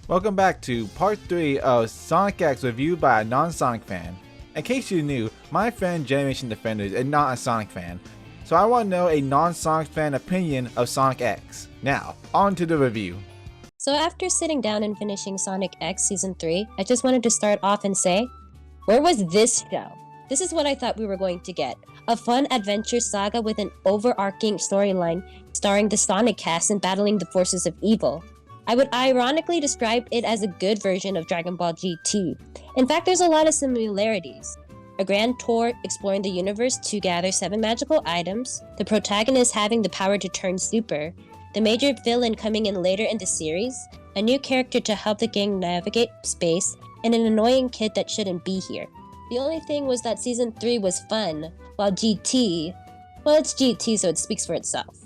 Welcome back to part 3 of Sonic X reviewed by a non-Sonic fan. In case you knew, my friend Generation Defenders is not a Sonic fan, so I want to know a non-Sonic fan opinion of Sonic X. Now, on to the review. So after sitting down and finishing Sonic X Season 3, I just wanted to start off and say, where was this show? This is what I thought we were going to get. A fun adventure saga with an overarching storyline starring the Sonic cast and battling the forces of evil. I would ironically describe it as a good version of Dragon Ball GT. In fact, there's a lot of similarities. A grand tour exploring the universe to gather 7 magical items, the protagonist having the power to turn super, the major villain coming in later in the series, a new character to help the gang navigate space, and an annoying kid that shouldn't be here. The only thing was that Season 3 was fun, while GT, well, it's GT, so it speaks for itself.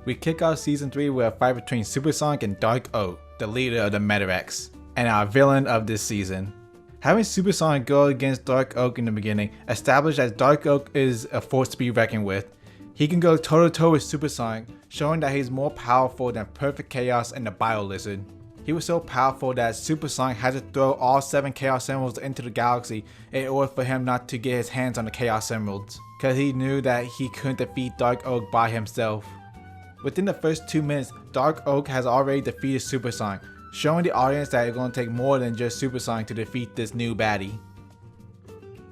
We kick off Season 3 with a fight between Super Sonic and Dark Oak, the leader of the Meta-X, and our villain of this season. Having Super Sonic go against Dark Oak in the beginning established that Dark Oak is a force to be reckoned with. He can go toe-to-toe with Super Sonic, showing that he's more powerful than Perfect Chaos and the Bio Lizard. He was so powerful that Super Sonic had to throw all 7 Chaos Emeralds into the galaxy in order for him not to get his hands on the Chaos Emeralds, cause he knew that he couldn't defeat Dark Oak by himself. Within the first 2 minutes, Dark Oak has already defeated Super Sonic, showing the audience that it's going to take more than just Super Sonic to defeat this new baddie.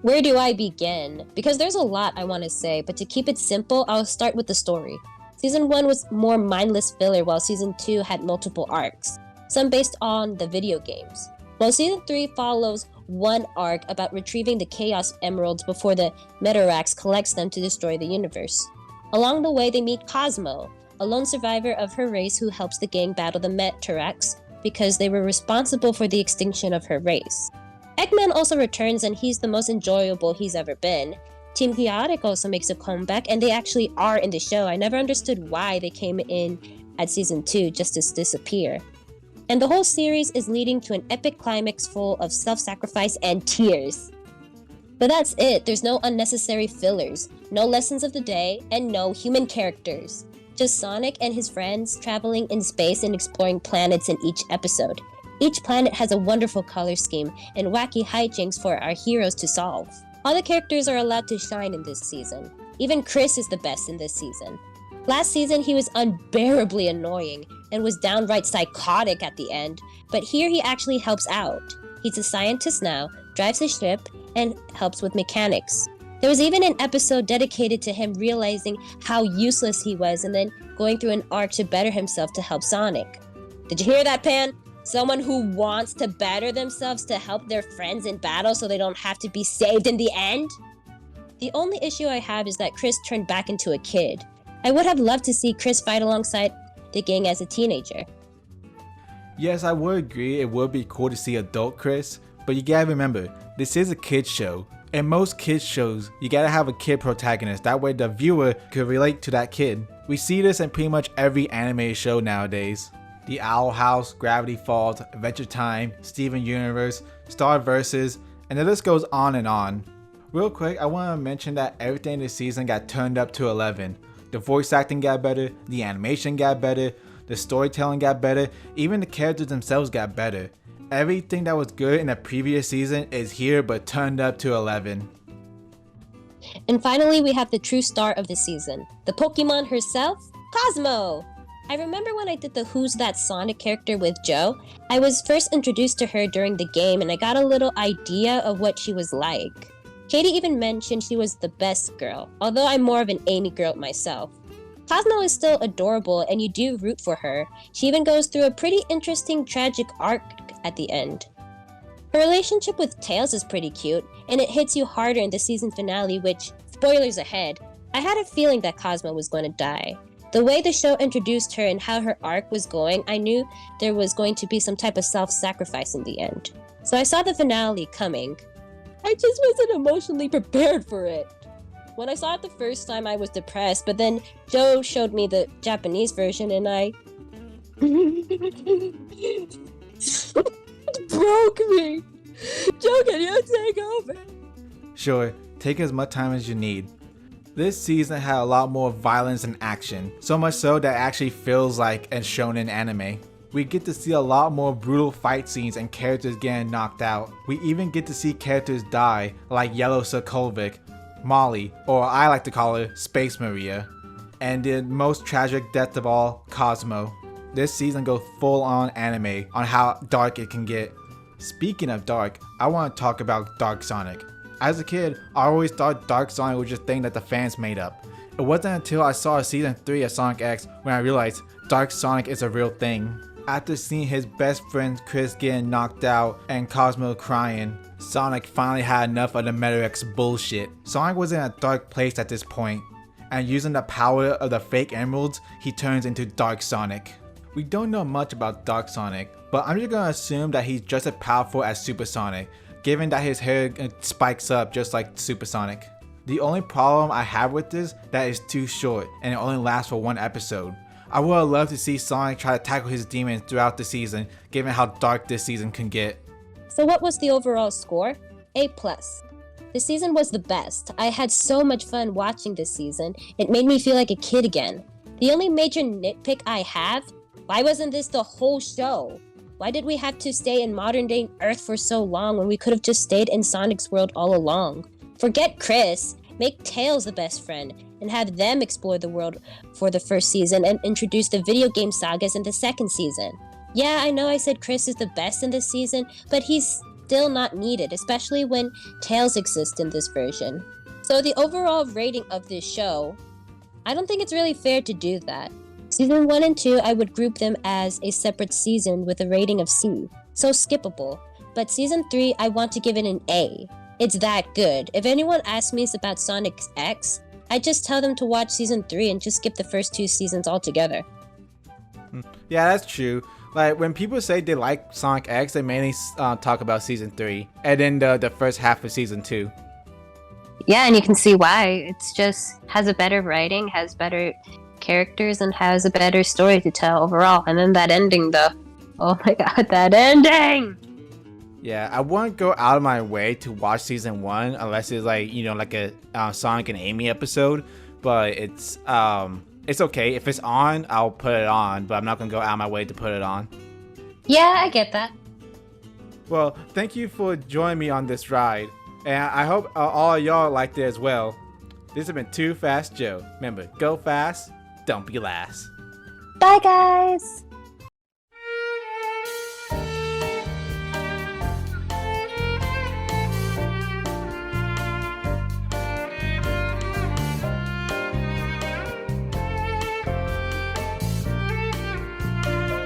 Where do I begin? Because there's a lot I want to say, but to keep it simple, I'll start with the story. Season 1 was more mindless filler, while Season 2 had multiple arcs, some based on the video games. While Season 3 follows one arc about retrieving the Chaos Emeralds before the Meta-X collects them to destroy the universe. Along the way, they meet Cosmo, a lone survivor of her race who helps the gang battle the Meta-X because they were responsible for the extinction of her race. Eggman also returns, and he's the most enjoyable he's ever been. Team Chaotic also makes a comeback, and they actually are in the show. I never understood why they came in at Season 2 just to disappear. And the whole series is leading to an epic climax full of self-sacrifice and tears. But that's it. There's no unnecessary fillers, no lessons of the day, and no human characters. Just Sonic and his friends traveling in space and exploring planets in each episode. Each planet has a wonderful color scheme and wacky hijinks for our heroes to solve. All the characters are allowed to shine in this season. Even Chris is the best in this season. Last season he was unbearably annoying and was downright psychotic at the end, but here he actually helps out. He's a scientist now, drives a ship, and helps with mechanics. There was even an episode dedicated to him realizing how useless he was and then going through an arc to better himself to help Sonic. Did you hear that, Pan? Someone who wants to better themselves to help their friends in battle so they don't have to be saved in the end? The only issue I have is that Chris turned back into a kid. I would have loved to see Chris fight alongside the gang as a teenager. Yes, I would agree it would be cool to see adult Chris, but you gotta remember, this is a kids show. In most kids shows, you gotta have a kid protagonist, that way the viewer could relate to that kid. We see this in pretty much every animated show nowadays. The Owl House, Gravity Falls, Adventure Time, Steven Universe, Star Versus, and the list goes on and on. Real quick, I want to mention that everything this season got turned up to 11. The voice acting got better, the animation got better, the storytelling got better, even the characters themselves got better. Everything that was good in the previous season is here but turned up to 11. And finally, we have the true star of the season, the Pokemon herself, Cosmo! I remember when I did the Who's That Sonic character with Joe, I was first introduced to her during the game and I got a little idea of what she was like. Katie even mentioned she was the best girl, although I'm more of an Amy girl myself. Cosmo is still adorable and you do root for her. She even goes through a pretty interesting tragic arc at the end. Her relationship with Tails is pretty cute, and it hits you harder in the season finale, which, spoilers ahead, I had a feeling that Cosmo was going to die. The way the show introduced her and how her arc was going, I knew there was going to be some type of self-sacrifice in the end. So I saw the finale coming. I just wasn't emotionally prepared for it. When I saw it the first time, I was depressed, but then Joe showed me the Japanese version and I... It broke me! Joe, can you take over? Sure, take as much time as you need. This season had a lot more violence and action, so much so that it actually feels like a shonen anime. We get to see a lot more brutal fight scenes and characters getting knocked out. We even get to see characters die, like Yellow Sokovic, Molly, or I like to call her Space Maria, and the most tragic death of all, Cosmo. This season goes full on anime on how dark it can get. Speaking of dark, I want to talk about Dark Sonic. As a kid, I always thought Dark Sonic was just a thing that the fans made up. It wasn't until I saw season 3 of Sonic X when I realized Dark Sonic is a real thing. After seeing his best friend Chris getting knocked out and Cosmo crying, Sonic finally had enough of the Meta-X bullshit. Sonic was in a dark place at this point, and using the power of the fake emeralds, he turns into Dark Sonic. We don't know much about Dark Sonic, but I'm just gonna assume that he's just as powerful as Super Sonic, given that his hair spikes up just like Super Sonic. The only problem I have with this, that it's too short and it only lasts for one episode. I would have loved to see Sonic try to tackle his demons throughout the season, given how dark this season can get. So what was the overall score? A+. The season was the best. I had so much fun watching this season. It made me feel like a kid again. The only major nitpick I have, why wasn't this the whole show? Why did we have to stay in modern day Earth for so long when we could have just stayed in Sonic's world all along? Forget Chris, make Tails the best friend, and have them explore the world for the first season and introduce the video game sagas in the second season. Yeah, I know I said Chris is the best in this season, but he's still not needed, especially when Tails exists in this version. So the overall rating of this show, I don't think it's really fair to do that. Season 1 and 2, I would group them as a separate season with a rating of C, so skippable. But Season 3, I want to give it an A. It's that good. If anyone asks me about Sonic X, I just tell them to watch Season 3 and just skip the first 2 seasons altogether. Yeah, that's true. Like, when people say they like Sonic X, they mainly talk about Season 3, and then the first half of Season 2. Yeah, and you can see why. It's just has a better writing, has better characters, and has a better story to tell overall. And then that ending, though. Oh my god, that ending! Yeah, I wouldn't go out of my way to watch Season 1 unless it's like, you know, like a Sonic and Amy episode. But it's okay. If it's on, I'll put it on, but I'm not gonna go out of my way to put it on. Yeah, I get that. Well, thank you for joining me on this ride. And I hope all of y'all liked it as well. This has been Too Fast Joe. Remember, go fast, don't be last. Bye, guys!